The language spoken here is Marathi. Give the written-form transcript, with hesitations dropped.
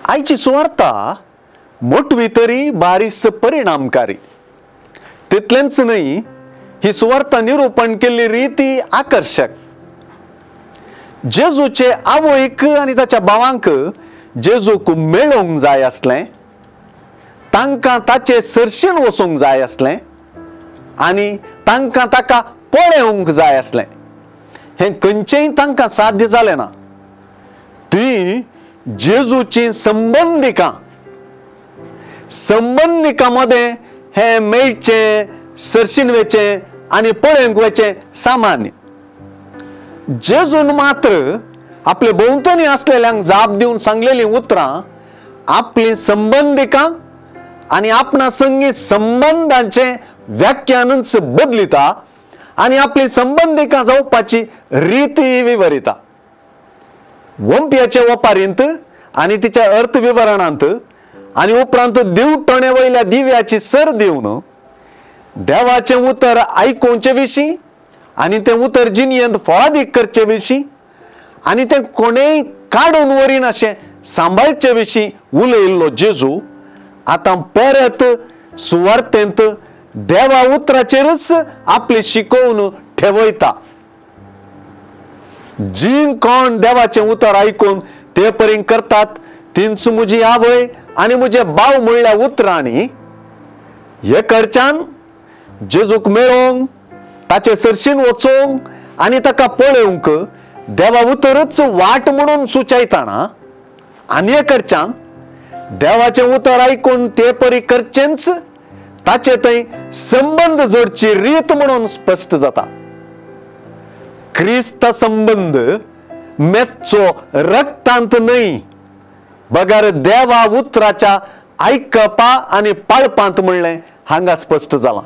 आईची सुवार्ता मोठवी तरी बारीस परिणामकारी तितलेंच नाही, ही सुवार्ता निरूपण केल्ली रीती आकर्षक. जेजूचे आवयक आणि ताच्या भावांक जेजूक मेळोवंक जाय आसलें, तांकां ताचे सर्शेन वचोंक जाय आसलें आनी तांकां ताका पळोवंक जाय आसलें. हें खंयचेंय तांकां साध्य जालें ना. ती जेजूची संबंधिकां मध्ये हे मेळचें, सर्शीन वचचें आनी पळोवंक वचचें सामान्य. जेजून मात्र आपले भोंवतणी असलेल्यांक जाप दिवन सांगलेलीं उतरां आपली संबंधिकां आनी आपणा संगी संबंधांचे व्याख्यानच बदलिता आनी आपली संबंधिकां जावपाची रीती विवरिता. वंप्याचे ओपारींत आनी तिच्या अर्थ विवरणांत आनी उपरांत दिवटणे वयल्या दिव्याची सर दिवन देवाचें उतर आयकुचे विशीं आनी तें उतर जिणयेंत फळादीक करचे विशीं आनी तें कोणेय काडून व्हरीन अशें सांबाळचे विशीं उलयल्लो जेजू आतां परत सुवार्तेंत देवा उतराचेरच आपली शिकोवन ठेवयता. जी कोण देवाचें उतर आयकून ते परीन करतात तींच म्हजी आवय आनी म्हजे भाव म्हणल्या उतरांनी हे कडच्यान जेजूक मेळोवंक, ताचे सर्शीन वचोवंक आनी ताका पळोवंक देवा उतरच वाट म्हणून सुचयताना आनी हे कडच्यान देवाचें उतर आयकून ते परी करचेंच ताचे थंय संबंध जोडची रीत म्हणून स्पश्ट जाता. क्रिस्त संबंध मेच्चो रक्तांत न्हय, बगर देवा उतराच्या आयकपा आनी पाळपांत म्हणलें हांगा स्पश्ट जालां.